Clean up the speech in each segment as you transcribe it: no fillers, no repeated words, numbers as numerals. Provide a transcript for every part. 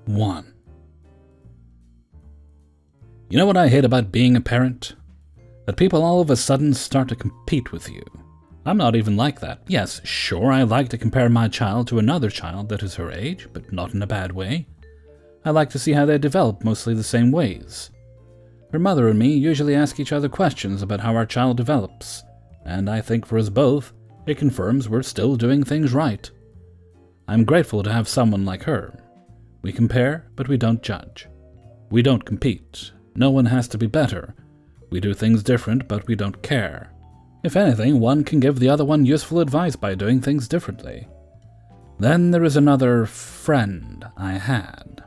1. You know what I hate about being a parent? That people all of a sudden start to compete with you. I'm not even like that. Yes, sure, I like to compare my child to another child that is her age, but not in a bad way. I like to see how they develop mostly the same ways. Her mother and me usually ask each other questions about how our child develops, and I think for us both, it confirms we're still doing things right. I'm grateful to have someone like her. We compare, but we don't judge. We don't compete. No one has to be better. We do things different, but we don't care. If anything, one can give the other one useful advice by doing things differently. Then there is another friend I had.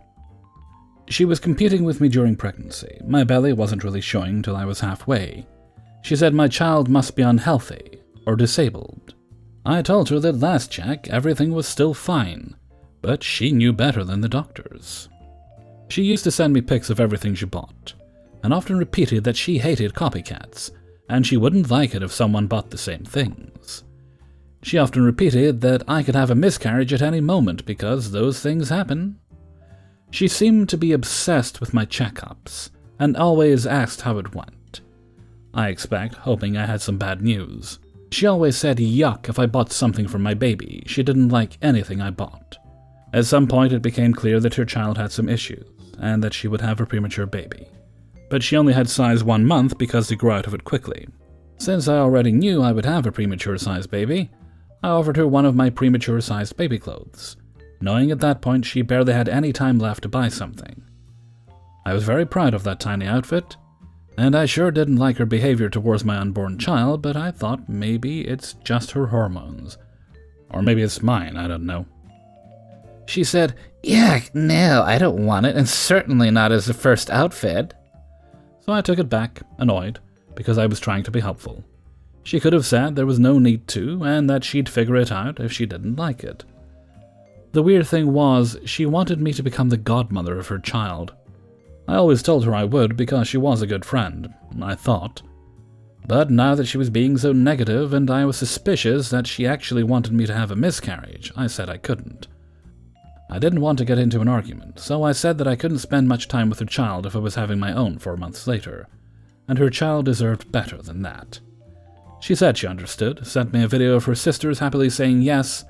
She was competing with me during pregnancy. My belly wasn't really showing till I was halfway. She said my child must be unhealthy or disabled. I told her that last check everything was still fine, but she knew better than the doctors. She used to send me pics of everything she bought, and often repeated that she hated copycats, and she wouldn't like it if someone bought the same things. She often repeated that I could have a miscarriage at any moment because those things happen. She seemed to be obsessed with my checkups, and always asked how it went. I expect, hoping I had some bad news. She always said yuck if I bought something for my baby. She didn't like anything I bought. At some point it became clear that her child had some issues, and that she would have a premature baby. But she only had size 1 month because they grew out of it quickly. Since I already knew I would have a premature-sized baby, I offered her one of my premature-sized baby clothes, knowing at that point she barely had any time left to buy something. I was very proud of that tiny outfit, and I sure didn't like her behavior towards my unborn child, but I thought maybe it's just her hormones. Or maybe it's mine, I don't know. She said, "Yuck, no, I don't want it, and certainly not as the first outfit." So I took it back, annoyed, because I was trying to be helpful. She could have said there was no need to, and that she'd figure it out if she didn't like it. The weird thing was, she wanted me to become the godmother of her child. I always told her I would because she was a good friend, I thought. But now that she was being so negative and I was suspicious that she actually wanted me to have a miscarriage, I said I couldn't. I didn't want to get into an argument, so I said that I couldn't spend much time with her child if I was having my own 4 months later, and her child deserved better than that. She said she understood, sent me a video of her sisters happily saying yes,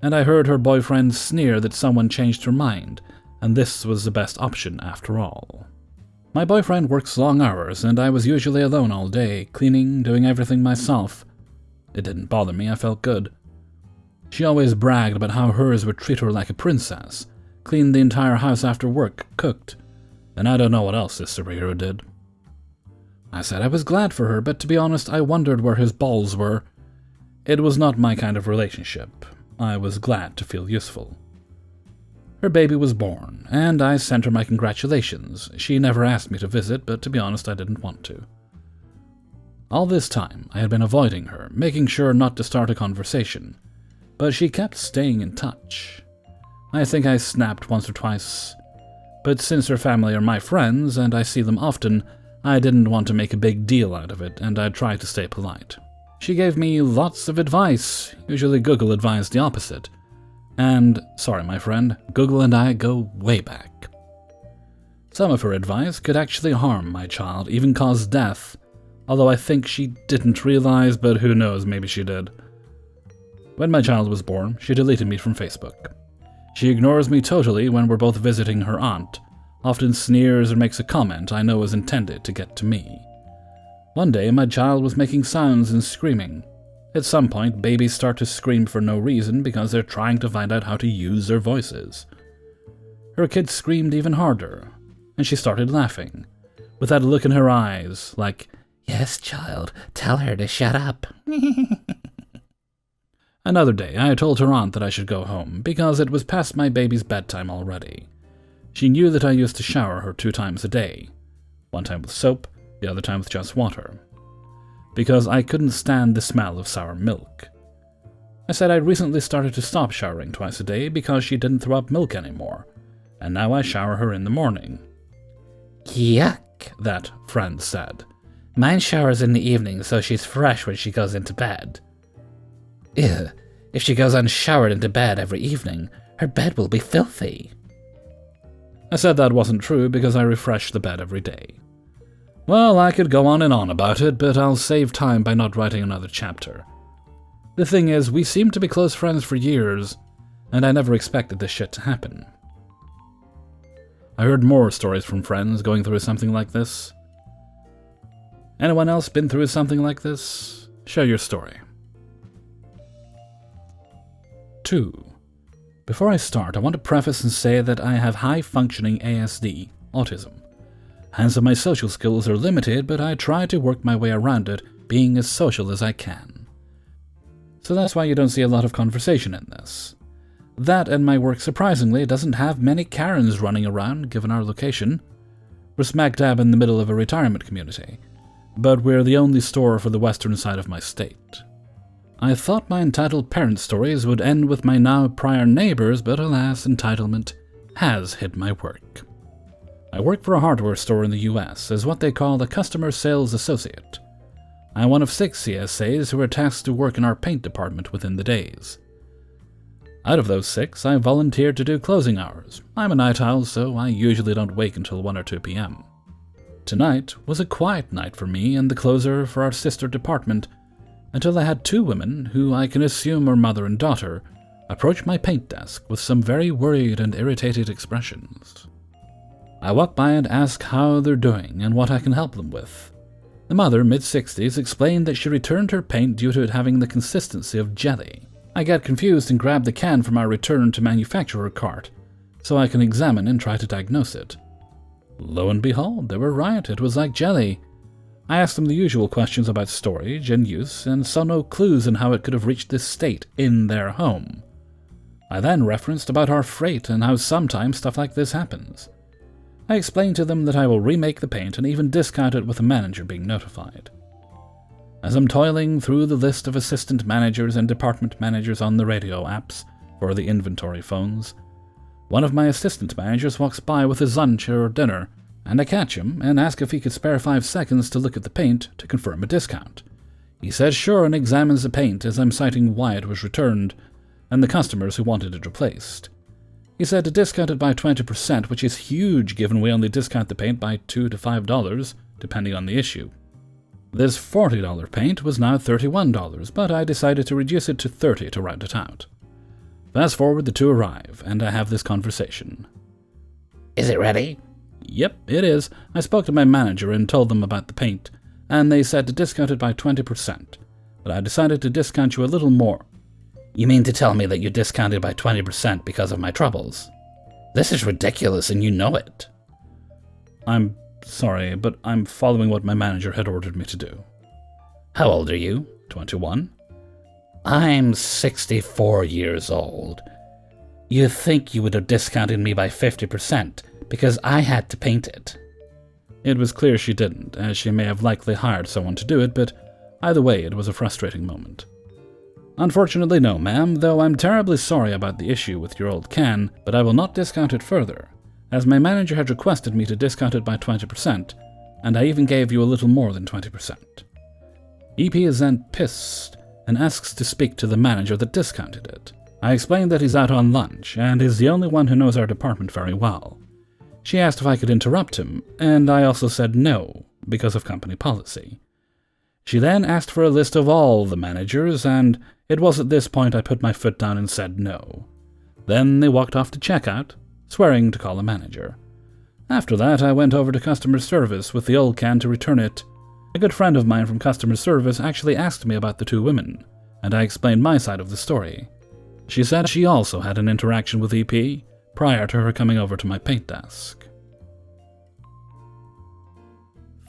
and I heard her boyfriend sneer that someone changed her mind, and this was the best option after all. My boyfriend works long hours, and I was usually alone all day, cleaning, doing everything myself. It didn't bother me, I felt good. She always bragged about how hers would treat her like a princess, cleaned the entire house after work, cooked, and I don't know what else this superhero did. I said I was glad for her, but to be honest, I wondered where his balls were. It was not my kind of relationship. I was glad to feel useful. Her baby was born, and I sent her my congratulations. She never asked me to visit, but to be honest, I didn't want to. All this time, I had been avoiding her, making sure not to start a conversation, but she kept staying in touch. I think I snapped once or twice, but since her family are my friends and I see them often, I didn't want to make a big deal out of it, and I tried to stay polite. She gave me lots of advice. Usually Google advised the opposite. And, sorry my friend, Google and I go way back. Some of her advice could actually harm my child, even cause death, although I think she didn't realize, but who knows, maybe she did. When my child was born, she deleted me from Facebook. She ignores me totally when we're both visiting her aunt, often sneers or makes a comment I know is intended to get to me. One day, my child was making sounds and screaming. At some point, babies start to scream for no reason because they're trying to find out how to use their voices. Her kid screamed even harder, and she started laughing, with that look in her eyes, like, "Yes, child, tell her to shut up." Another day, I told her aunt that I should go home, because it was past my baby's bedtime already. She knew that I used to shower her 2 times a day, 1 time with soap, the other time with just water, because I couldn't stand the smell of sour milk. I said I'd recently started to stop showering twice a day because she didn't throw up milk anymore, and now I shower her in the morning. "Yuck," that friend said. "Mine showers in the evening so she's fresh when she goes into bed." "Ew, if she goes unshowered into bed every evening, her bed will be filthy." I said that wasn't true because I refreshed the bed every day. Well, I could go on and on about it, but I'll save time by not writing another chapter. The thing is, we seemed to be close friends for years, and I never expected this shit to happen. I heard more stories from friends going through something like this. Anyone else been through something like this? Share your story. 2. Before I start, I want to preface and say that I have high-functioning ASD, autism. Hence, my social skills are limited, but I try to work my way around it, being as social as I can. So that's why you don't see a lot of conversation in this. That and my work, surprisingly, doesn't have many Karens running around, given our location. We're smack dab in the middle of a retirement community, but we're the only store for the western side of my state. I thought my entitled parent stories would end with my now prior neighbors, but alas, entitlement has hit my work. I work for a hardware store in the US as what they call a customer sales associate. I'm one of 6 CSAs who are tasked to work in our paint department within the days. Out of those 6, I volunteered to do closing hours. I'm a night owl, so I usually don't wake until 1 or 2 p.m. Tonight was a quiet night for me and the closer for our sister department, until I had 2 women, who I can assume are mother and daughter, approach my paint desk with some very worried and irritated expressions. I walk by and ask how they're doing and what I can help them with. The mother, mid-60s, explained that she returned her paint due to it having the consistency of jelly. I get confused and grab the can from our return to manufacturer cart, so I can examine and try to diagnose it. Lo and behold, they were right, it was like jelly. I asked them the usual questions about storage and use, and saw no clues in how it could have reached this state in their home. I then referenced about our freight and how sometimes stuff like this happens. I explained to them that I will remake the paint and even discount it with the manager being notified. As I'm toiling through the list of assistant managers and department managers on the radio apps for the inventory phones, one of my assistant managers walks by with his lunch or dinner, and I catch him and ask if he could spare 5 seconds to look at the paint to confirm a discount. He says sure and examines the paint as I'm citing why it was returned and the customers who wanted it replaced. He said to discount it by 20%, which is huge given we only discount the paint by $2 to $5, depending on the issue. This $40 paint was now $31, but I decided to reduce it to $30 to round it out. Fast forward, the 2 arrive, and I have this conversation. Is it ready? Yep, it is. I spoke to my manager and told them about the paint, and they said to discount it by 20%, but I decided to discount you a little more. You mean to tell me that you discounted by 20% because of my troubles? This is ridiculous and you know it. I'm sorry, but I'm following what my manager had ordered me to do. How old are you? 21. I'm 64 years old. You think you would have discounted me by 50% because I had to paint it? It was clear she didn't, as she may have likely hired someone to do it, but either way, it was a frustrating moment. Unfortunately, no, ma'am, though I'm terribly sorry about the issue with your old can, but I will not discount it further, as my manager had requested me to discount it by 20%, and I even gave you a little more than 20%. EP is then pissed and asks to speak to the manager that discounted it. I explained that he's out on lunch, and is the only one who knows our department very well. She asked if I could interrupt him, and I also said no, because of company policy. She then asked for a list of all the managers, and it was at this point I put my foot down and said no. Then they walked off to checkout, swearing to call a manager. After that, I went over to customer service with the old can to return it. A good friend of mine from customer service actually asked me about the 2 women, and I explained my side of the story. She said she also had an interaction with EP prior to her coming over to my paint desk.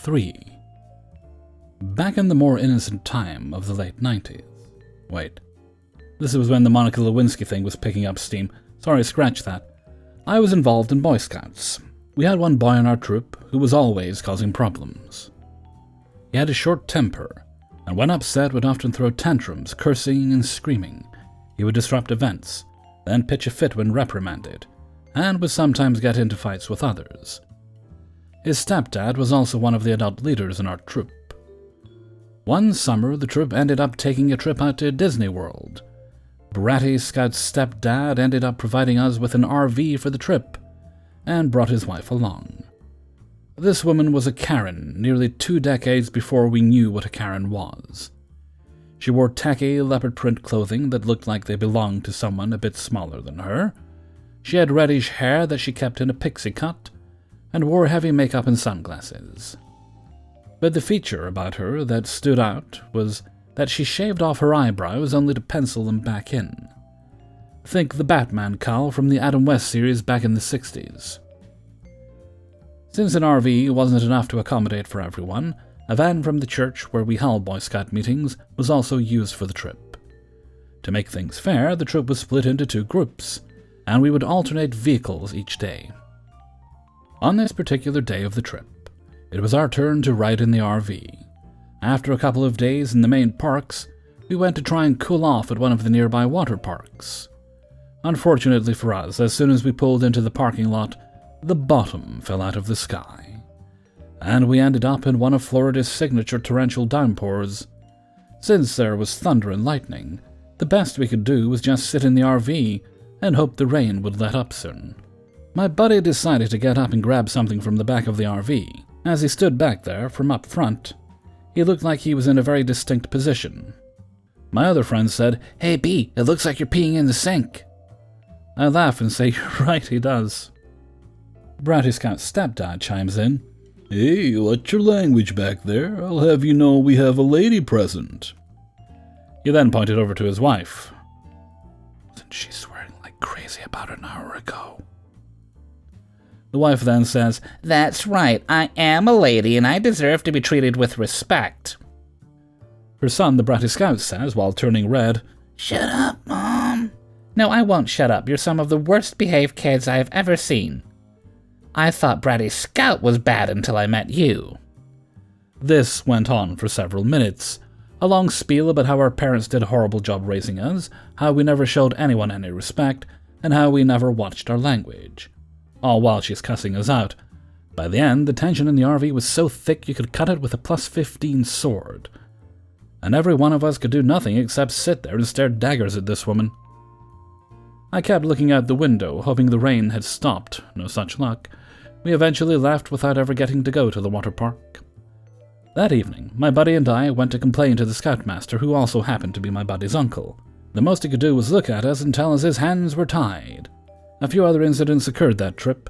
3. Back in the more innocent time of the late 90s. Wait. This was when the Monica Lewinsky thing was picking up steam. Sorry, scratch that. I was involved in Boy Scouts. We had one boy in our troop who was always causing problems. He had a short temper, and when upset would often throw tantrums, cursing and screaming. He would disrupt events, then pitch a fit when reprimanded, and would sometimes get into fights with others. His stepdad was also one of the adult leaders in our troop. One summer, the troop ended up taking a trip out to Disney World. Bratty Scout's stepdad ended up providing us with an RV for the trip, and brought his wife along. This woman was a Karen nearly 2 decades before we knew what a Karen was. She wore tacky leopard print clothing that looked like they belonged to someone a bit smaller than her. She had reddish hair that she kept in a pixie cut, and wore heavy makeup and sunglasses. But the feature about her that stood out was that she shaved off her eyebrows only to pencil them back in. Think the Batman cowl from the Adam West series back in the 60s. Since an RV wasn't enough to accommodate for everyone, a van from the church where we held Boy Scout meetings was also used for the trip. To make things fair, the trip was split into 2 groups, and we would alternate vehicles each day. On this particular day of the trip, it was our turn to ride in the RV. After a couple of days in the main parks, we went to try and cool off at one of the nearby water parks. Unfortunately for us, as soon as we pulled into the parking lot, the bottom fell out of the sky, and we ended up in one of Florida's signature torrential downpours. Since there was thunder and lightning, the best we could do was just sit in the RV and hope the rain would let up soon. My buddy decided to get up and grab something from the back of the RV. As he stood back there from up front, he looked like he was in a very distinct position. My other friend said, "Hey B, it looks like you're peeing in the sink." I laugh and say, "You're right, he does." Bratty Scout's stepdad chimes in. "Hey, what's your language back there? I'll have you know we have a lady present." He then pointed over to his wife. "Wasn't she swearing like crazy about an hour ago?" The wife then says, "That's right, I am a lady and I deserve to be treated with respect." Her son, the Bratty Scout, says, while turning red, "Shut up, Mom." "No, I won't shut up. You're some of the worst behaved kids I have ever seen. I thought Bratty Scout was bad until I met you." This went on for several minutes, a long spiel about how our parents did a horrible job raising us, how we never showed anyone any respect, and how we never watched our language. All while she's cussing us out. By the end, the tension in the RV was so thick you could cut it with a +15 sword. And every one of us could do nothing except sit there and stare daggers at this woman. I kept looking out the window, hoping the rain had stopped. No such luck. We eventually left without ever getting to go to the water park. That evening, my buddy and I went to complain to the scoutmaster, who also happened to be my buddy's uncle. The most he could do was look at us and tell us his hands were tied. A few other incidents occurred that trip,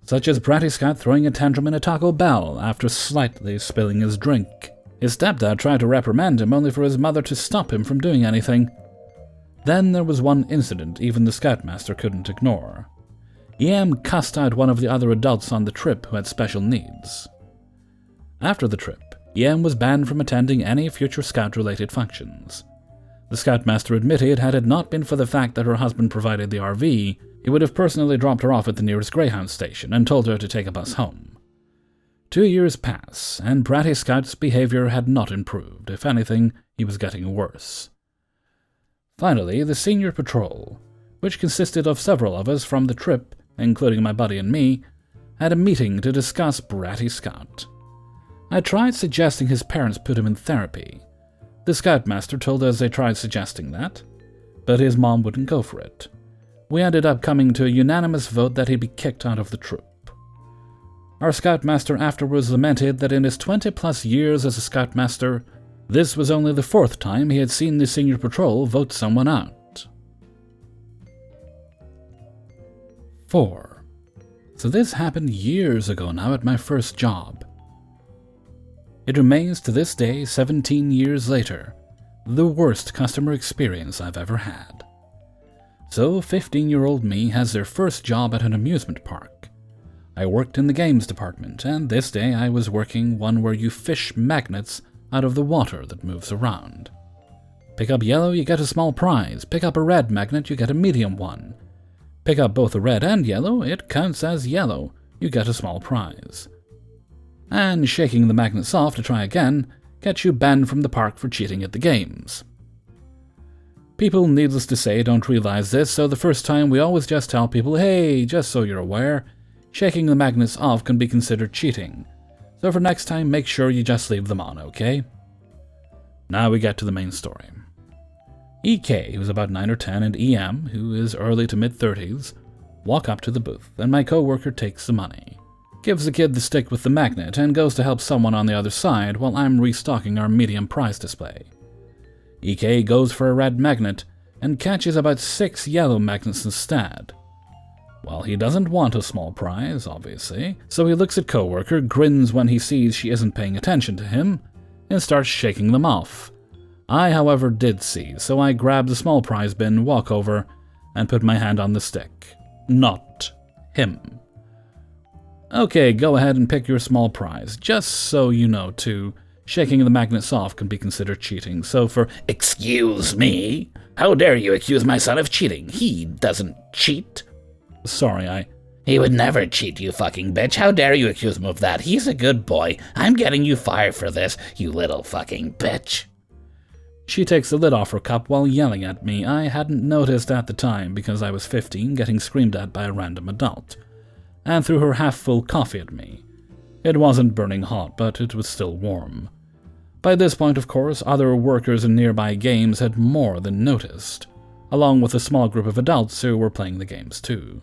such as Bratty Scout throwing a tantrum in a Taco Bell after slightly spilling his drink. His stepdad tried to reprimand him only for his mother to stop him from doing anything. Then there was one incident even the scoutmaster couldn't ignore. EM cussed out one of the other adults on the trip who had special needs. After the trip, EM was banned from attending any future scout-related functions. The scoutmaster admitted had it not been for the fact that her husband provided the RV, he would have personally dropped her off at the nearest Greyhound station and told her to take a bus home. 2 years pass, and Bratty Scout's behavior had not improved. If anything, he was getting worse. Finally, the senior patrol, which consisted of several of us from the trip, including my buddy and me, had a meeting to discuss Bratty Scout. I tried suggesting his parents put him in therapy. The scoutmaster told us they tried suggesting that, but his mom wouldn't go for it. We ended up coming to a unanimous vote that he'd be kicked out of the troop. Our scoutmaster afterwards lamented that in his 20-plus years as a scoutmaster, this was only the 4th time he had seen the senior patrol vote someone out. 4. So this happened years ago now at my first job. It remains to this day, 17 years later, the worst customer experience I've ever had. So 15-year-old me has their first job at an amusement park. I worked in the games department, and this day I was working one where you fish magnets out of the water that moves around. Pick up yellow, you get a small prize. Pick up a red magnet, you get a medium one. Pick up both a red and yellow, it counts as yellow, you get a small prize. And shaking the magnets off to try again gets you banned from the park for cheating at the games. People, needless to say, don't realize this, so the first time we always just tell people, "Hey, just so you're aware, shaking the magnets off can be considered cheating. So for next time, make sure you just leave them on, okay?" Now we get to the main story. EK, who's about 9 or 10, and EM, who is early to mid-30s, walk up to the booth, and my coworker takes the money, gives the kid the stick with the magnet, and goes to help someone on the other side while I'm restocking our medium prize display. EK goes for a red magnet and catches about 6 yellow magnets instead. Well, he doesn't want a small prize, obviously, so he looks at coworker, grins when he sees she isn't paying attention to him, and starts shaking them off. I, however, did see, so I grab the small prize bin, walk over, and put my hand on the stick. Not him. Okay, go ahead and pick your small prize. Just so you know, too, shaking the magnets off can be considered cheating, so for— Excuse me? How dare you accuse my son of cheating? He doesn't cheat. Sorry, He would never cheat, you fucking bitch. How dare you accuse him of that? He's a good boy. I'm getting you fired for this, you little fucking bitch. She takes the lid off her cup while yelling at me. I hadn't noticed at the time because I was 15 getting screamed at by a random adult, and threw her half-full coffee at me. It wasn't burning hot, but it was still warm. By this point, of course, other workers in nearby games had more than noticed, along with a small group of adults who were playing the games too.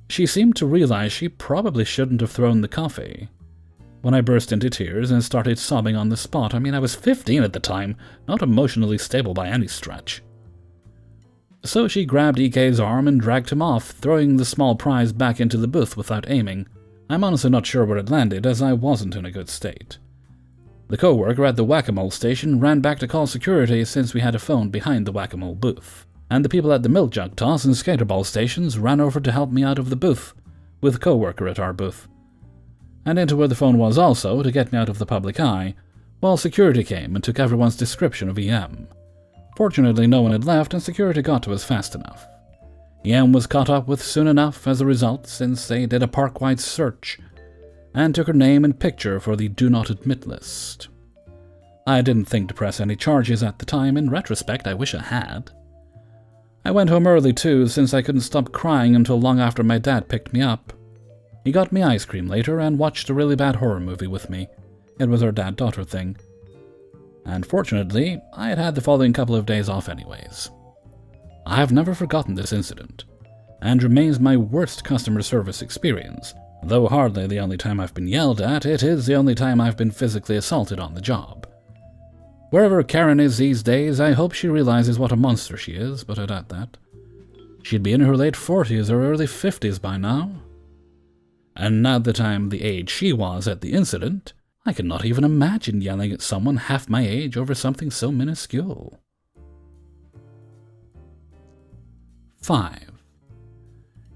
She seemed to realize she probably shouldn't have thrown the coffee. When I burst into tears and started sobbing on the spot, I was 15 at the time, not emotionally stable by any stretch. So she grabbed EK's arm and dragged him off, throwing the small prize back into the booth without aiming. I'm honestly not sure where it landed, as I wasn't in a good state. The coworker at the whack-a-mole station ran back to call security since we had a phone behind the whack-a-mole booth, and the people at the milk jug toss and skaterball stations ran over to help me out of the booth, with the coworker at our booth, and into where the phone was also to get me out of the public eye, while security came and took everyone's description of EM. Fortunately, no one had left and security got to us fast enough. EM was caught up with soon enough as a result, since they did a park-wide search and took her name and picture for the Do Not Admit list. I didn't think to press any charges at the time. In retrospect, I wish I had. I went home early too, since I couldn't stop crying until long after my dad picked me up. He got me ice cream later and watched a really bad horror movie with me. It was our dad-daughter thing. And fortunately, I had had the following couple of days off anyways. I have never forgotten this incident, and remains my worst customer service experience. Though hardly the only time I've been yelled at, it is the only time I've been physically assaulted on the job. Wherever Karen is these days, I hope she realizes what a monster she is, but I doubt that. She'd be in her late 40s or early 50s by now. And now that I'm the age she was at the incident, I cannot even imagine yelling at someone half my age over something so minuscule. 5.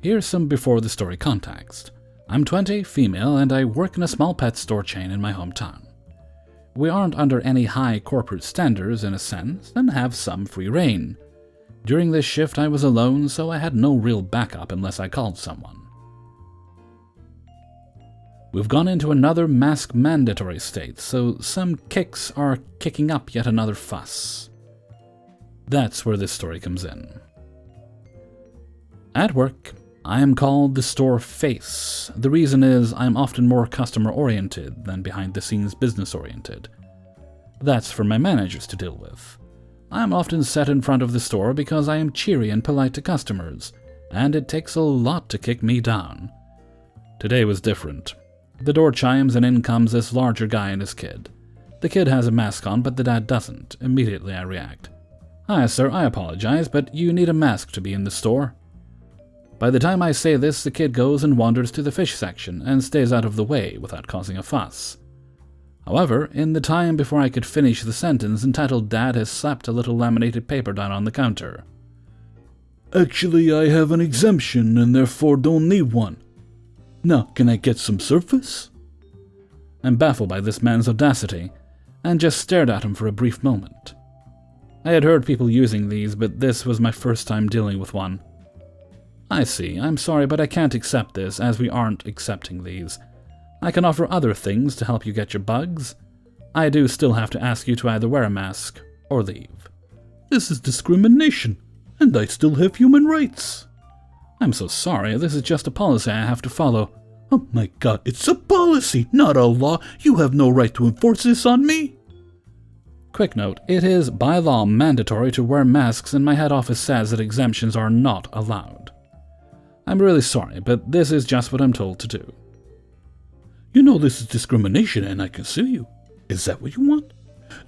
Here's some before the story context. I'm 20, female, and I work in a small pet store chain in my hometown. We aren't under any high corporate standards in a sense, and have some free reign. During this shift I was alone, so I had no real backup unless I called someone. We've gone into another mask mandatory state, so some kicks are kicking up yet another fuss. That's where this story comes in. At work, I am called the store face. The reason is I'm often more customer-oriented than behind-the-scenes business-oriented. That's for my managers to deal with. I am often set in front of the store because I am cheery and polite to customers, and it takes a lot to kick me down. Today was different. The door chimes and in comes this larger guy and his kid. The kid has a mask on, but the dad doesn't. Immediately I react. "Hi, sir, I apologize, but you need a mask to be in the store." By the time I say this, the kid goes and wanders to the fish section and stays out of the way without causing a fuss. However, in the time before I could finish the sentence, entitled Dad has slapped a little laminated paper down on the counter. "Actually, I have an exemption and therefore don't need one. Now, can I get some Surface?" I'm baffled by this man's audacity, and just stared at him for a brief moment. I had heard people using these, but this was my first time dealing with one. "I see. I'm sorry, but I can't accept this, as we aren't accepting these. I can offer other things to help you get your bugs. I do still have to ask you to either wear a mask or leave." "This is discrimination, and I still have human rights." "I'm so sorry. This is just a policy I have to follow." "Oh my God, it's a policy, not a law. You have no right to enforce this on me." Quick note, it is by law mandatory to wear masks, and my head office says that exemptions are not allowed. I'm really sorry, but this is just what I'm told to do. You know this is discrimination and I can sue you. Is that what you want?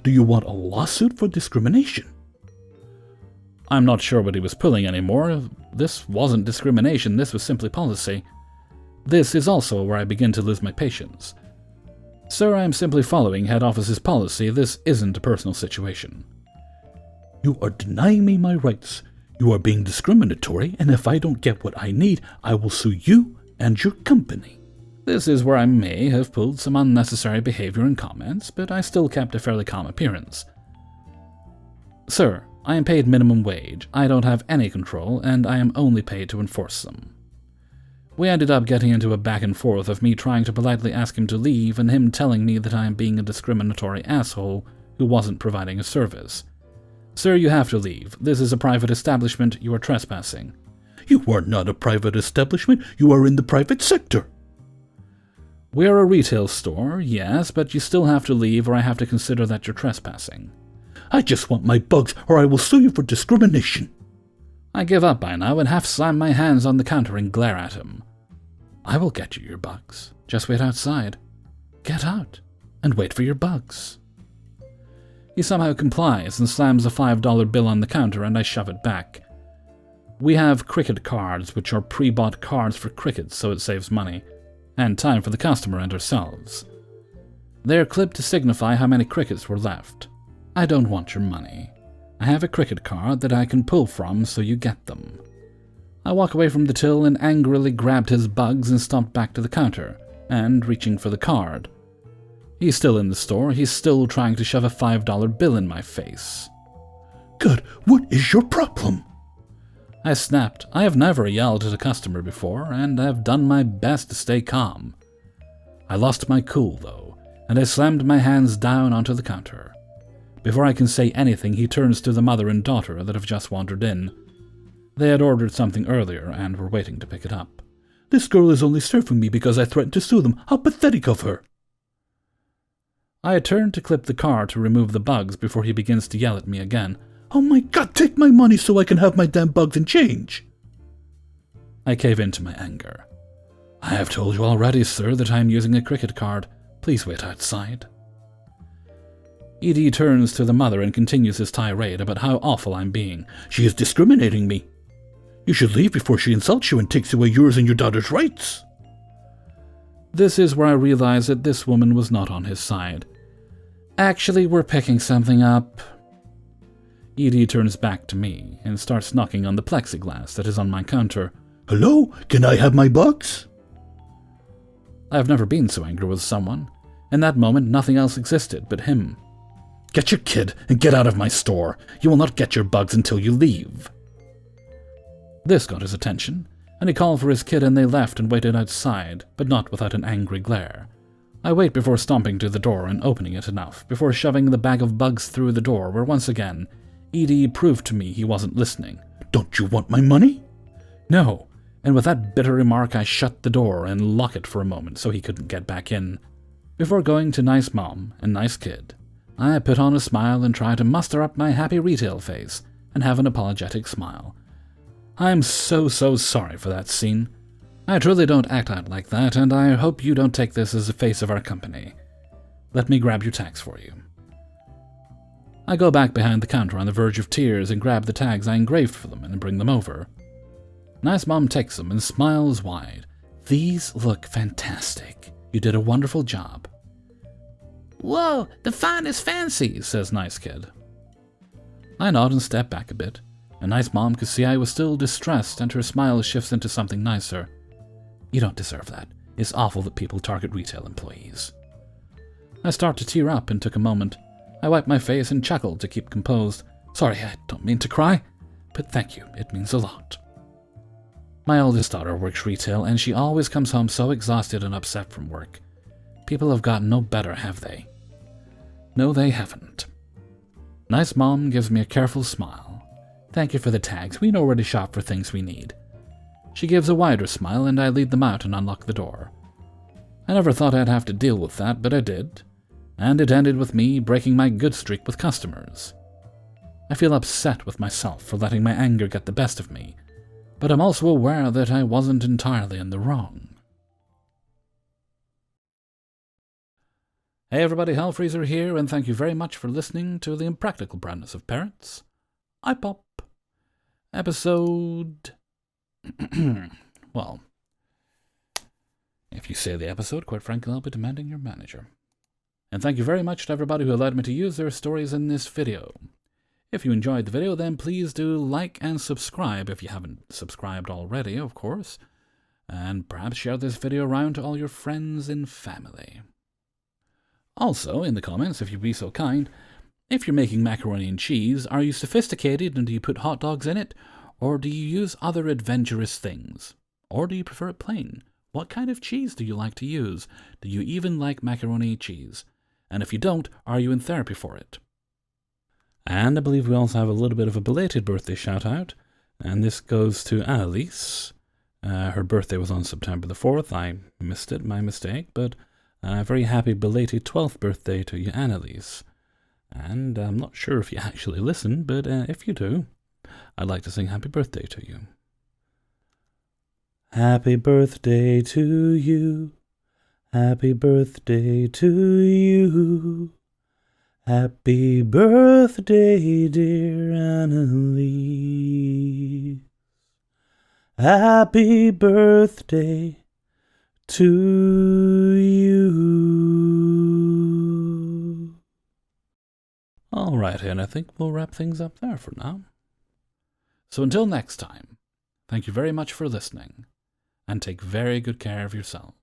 Do you want a lawsuit for discrimination? I'm not sure what he was pulling anymore. This wasn't discrimination, this was simply policy. This is also where I begin to lose my patience. Sir, I am simply following head office's policy. This isn't a personal situation. You are denying me my rights. You are being discriminatory, and if I don't get what I need, I will sue you and your company. This is where I may have pulled some unnecessary behavior and comments, but I still kept a fairly calm appearance. Sir, I am paid minimum wage. I don't have any control, and I am only paid to enforce them. We ended up getting into a back and forth of me trying to politely ask him to leave and him telling me that I am being a discriminatory asshole who wasn't providing a service. Sir, you have to leave. This is a private establishment. You are trespassing. You are not a private establishment. You are in the private sector. We are a retail store, yes, but you still have to leave or I have to consider that you're trespassing. I just want my bugs or I will sue you for discrimination. I give up by now and half slam my hands on the counter and glare at him. I will get you your bugs. Just wait outside. Get out and wait for your bugs. He somehow complies and slams a $5 bill on the counter and I shove it back. We have cricket cards, which are pre-bought cards for cricket, so it saves money, and time for the customer and ourselves. They are clipped to signify how many crickets were left. I don't want your money. I have a cricket card that I can pull from, so you get them. I walk away from the till and angrily grabbed his bugs and stomped back to the counter, and reaching for the card. He's still in the store, he's still trying to shove a $5 bill in my face. God, what is your problem? I snapped. I have never yelled at a customer before, and I've done my best to stay calm. I lost my cool, though, and I slammed my hands down onto the counter. Before I can say anything, he turns to the mother and daughter that have just wandered in. They had ordered something earlier and were waiting to pick it up. This girl is only serving me because I threatened to sue them. How pathetic of her! I had turned to clip the card to remove the bugs before he begins to yell at me again. Oh my God, take my money so I can have my damn bugs and change! I cave into my anger. I have told you already, sir, that I am using a cricket card. Please wait outside. Edie turns to the mother and continues his tirade about how awful I'm being. She is discriminating me. You should leave before she insults you and takes away yours and your daughter's rights. This is where I realize that this woman was not on his side. Actually, we're picking something up. Edie turns back to me and starts knocking on the plexiglass that is on my counter. Hello? Can I have my bugs? I've never been so angry with someone. In that moment, nothing else existed but him. Get your kid and get out of my store. You will not get your bugs until you leave. This got his attention, and he called for his kid and they left and waited outside, but not without an angry glare. I wait before stomping to the door and opening it enough, before shoving the bag of bugs through the door, where once again, Edie proved to me he wasn't listening. Don't you want my money? No, and with that bitter remark I shut the door and lock it for a moment so he couldn't get back in. Before going to nice mom and nice kid, I put on a smile and try to muster up my happy retail face and have an apologetic smile. I'm so sorry for that scene. I truly don't act out like that, and I hope you don't take this as the face of our company. Let me grab your tags for you. I go back behind the counter on the verge of tears and grab the tags I engraved for them and bring them over. Nice Mom takes them and smiles wide. These look fantastic. You did a wonderful job. Whoa, the font is fancy, says Nice Kid. I nod and step back a bit, and Nice Mom could see I was still distressed and her smile shifts into something nicer. You don't deserve that. It's awful that people target retail employees. I start to tear up and took a moment. I wiped my face and chuckled to keep composed. Sorry, I don't mean to cry, but thank you, it means a lot. My oldest daughter works retail and she always comes home so exhausted and upset from work. People have gotten no better, have they? No, they haven't. Nice Mom gives me a careful smile. Thank you for the tags. We know where to shop for things we need. She gives a wider smile and I lead them out and unlock the door. I never thought I'd have to deal with that, but I did. And it ended with me breaking my good streak with customers. I feel upset with myself for letting my anger get the best of me. but I'm also aware that I wasn't entirely in the wrong. Hey everybody, Hellfreezer here, and thank you very much for listening to the Impractical Proudness of Parents. I pop. Episode... well, if you say the episode, quite frankly, I'll be demanding your manager. And thank you very much to everybody who allowed me to use their stories in this video. If you enjoyed the video, then please do like and subscribe if you haven't subscribed already, of course. And perhaps share this video around to all your friends and family. Also, in the comments, if you'd be so kind, if you're making macaroni and cheese, are you sophisticated and do you put hot dogs in it? Or do you use other adventurous things? Or do you prefer it plain? What kind of cheese do you like to use? Do you even like macaroni cheese? And if you don't, are you in therapy for it? And I believe we also have a little bit of a belated birthday shout-out. And this goes to Annalise. Her birthday was on September the 4th. I missed it, my mistake, but... very happy belated 12th birthday to you, Annalise. And I'm not sure if you actually listen, but if you do, I'd like to sing happy birthday to you. Happy birthday to you. Happy birthday to you. Happy birthday, dear Annalise. Happy birthday to you. Alright, and I think we'll wrap things up there for now. So until next time, thank you very much for listening, and take very good care of yourselves.